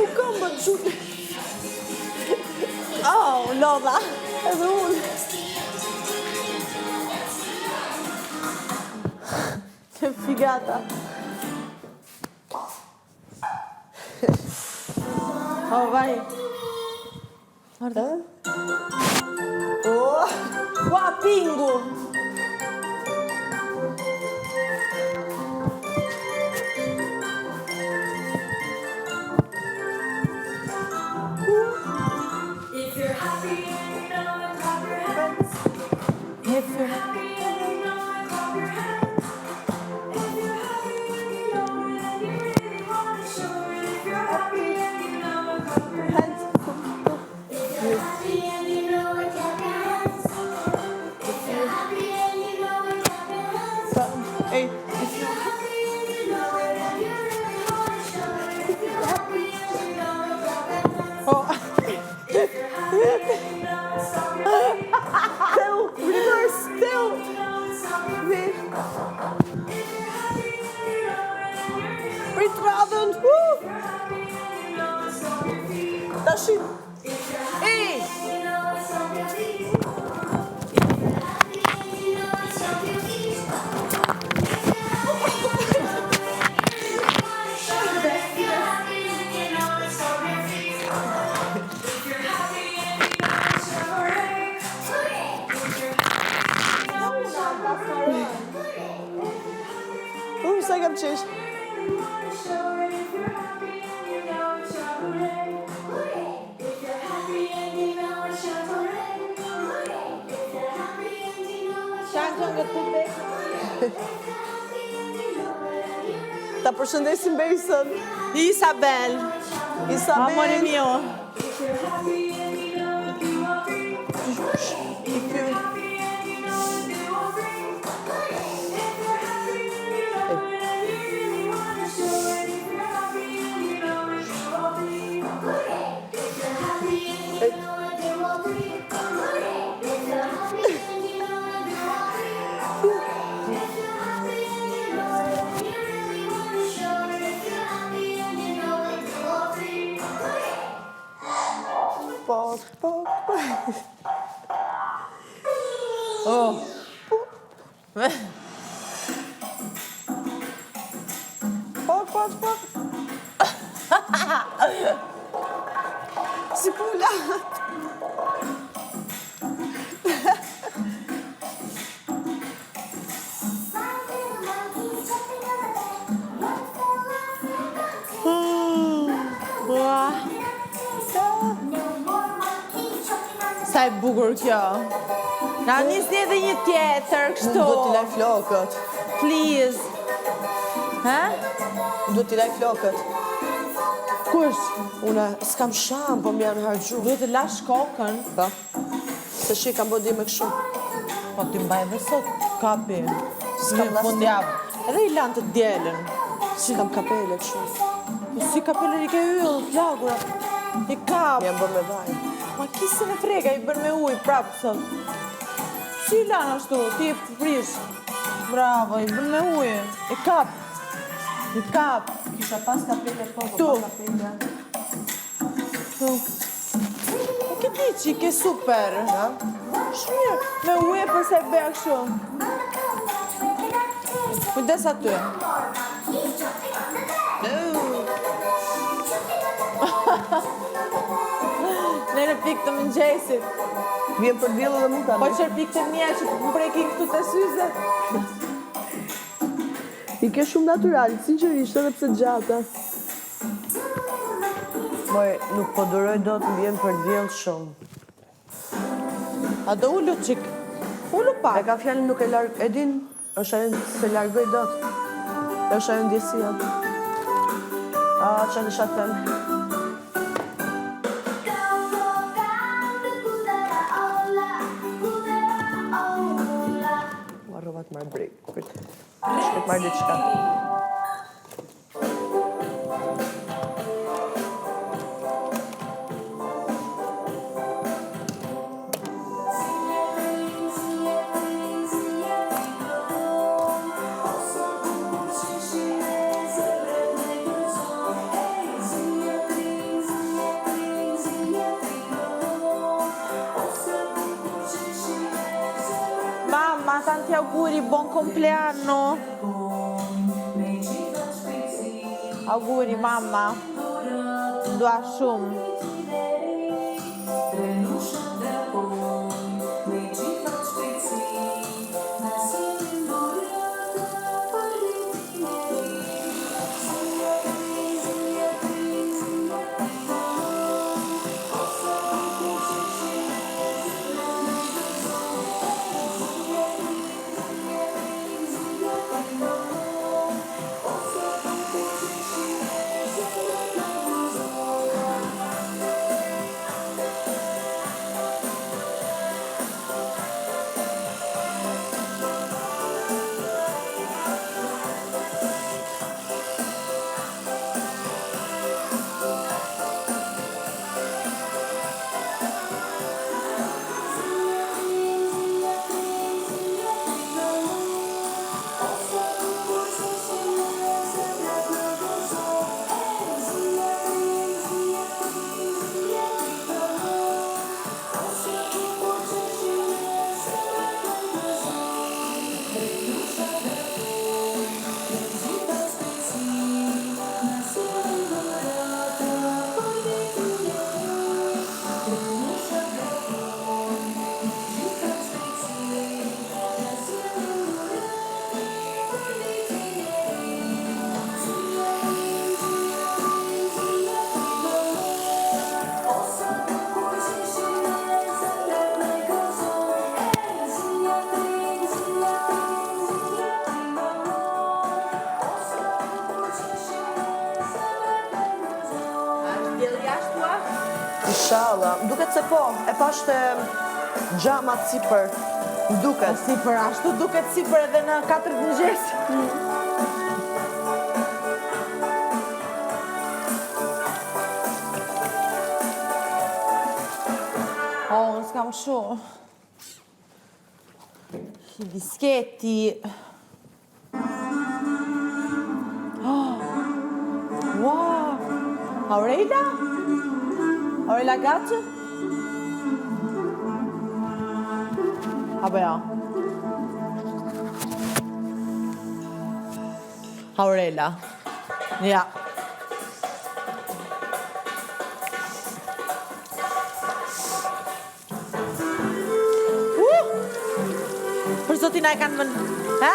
U kam bë gjutë. Oh, lodha. Edhe unë. Che figata. Oh, vai. Guarda. Oh, qua pingu. If you're happy and you know it, clap your hands. If you're happy and you know it, clap your hands. If you're happy and you know it, and you really want to show it. If you're happy and you know it, clap your hands. If you're happy and you know it, clap your hands. If you're happy and you know it, clap your hands. Hey. If you're happy and you know it, and you really want to show it. If you're happy and you know it, clap your hands. Oh. If you're happy and you know it, stop your feet. Still, reverse, still. You know it, stop your feet. If you're happy and you know it, and you're really Prit radhën. If you're happy and you know it, stop your feet. Tashi. If you're happy Hey. and you know it, stop your feet. If you're happy and you know it, stop your feet. If you're happy and you know it, show it. If you're happy and you know it, stop your feet. If you're happy and you know it, show it. If you're happy and you know it, Sa kam qesh. Ta përshëndesim Berisën. Isabel. Amore mio. Po. Oh. Po. Si pula. Sa e bukur kjo. Na nisni edhe një tjetër kështu. Do t'i laj flokët. Please. Ha? Do t'i laj flokët. Kush? Una s'kam sham, po më janë harxhu. Duhet të lash kokën. Po. Se shi kam bodi me kështu. Po ti mbaj edhe sot kapi. S'kam Në fundjavë. Edhe i lanë të djelën. Si kam kapele kështu. Po si kapeler i ke yll, flagura. I kap. Jam bërë me vaj. Ma kisën e frega i bërë me ujë prapë sot. Si i lanë ashtu, ti e frish. Bravo, i bërë me ujë. I kap. Kisha pas kapele po, Tu. pas kapele. Tu. Po këti që i ke super. Ha? Shmirë, me ujë përse e bëja kështu. Kujdes aty. Nere pikë të mëngjesit. Vjen për djellë dhe mund Po tani. qërë pikë të mija që të prekin këtu të syze. I ke shumë natural, sinqerisht edhe pse gjata. Moj, nuk po duroj do të vjen për djellë shumë. A do ullu qik? Ullu E pak. ka fjallin nuk e larg, e din, është ajo se largoj dot. Është ajo ndjesia. A, që në shatën. Marrovat marrë brek. Shkët marrë diçka. auguri, buon compleanno. Auguri mamma. Dua shumë. Inshallah, duket se po, e pashte xhama sipër, duket. Sipër, ashtu duket sipër edhe në 4 mëngjes. Unë s'kam shumë. I bisketi. Wow! Aurela? Aurela gacë? Apo ja? Aurela. Ja. Për zotin a e kanë mënë... Ha?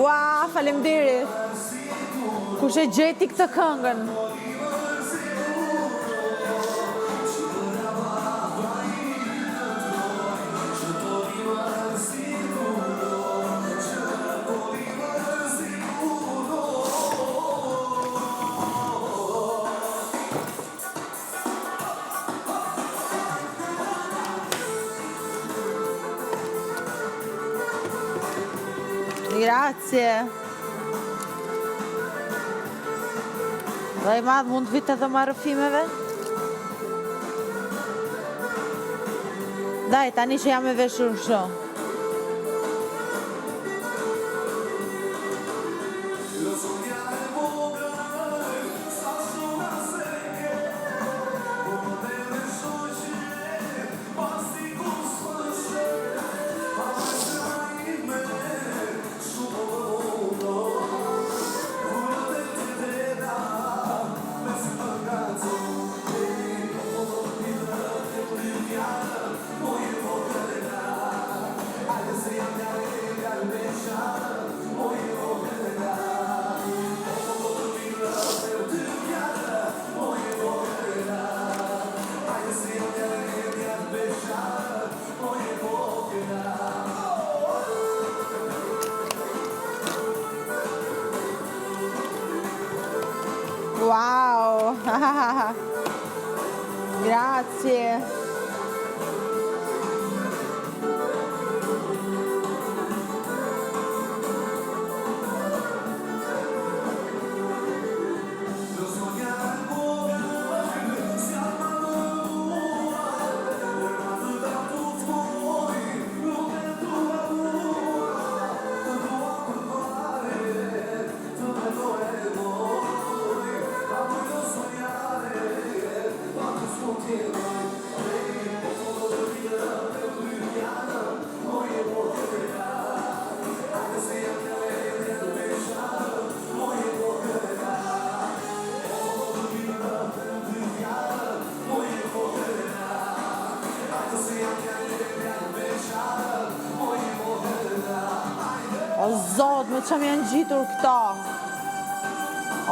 Ua, faleminderit. Kush e gjeti këtë këngën? Grazie. Dhe i madh mund të vitë edhe marrë rëfimeve? Daj, tani që jam e veshur kështu. Wow! Grazie! O Zot, me që më janë gjitur këta?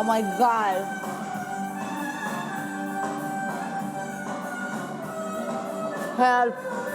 Oh my God! Help!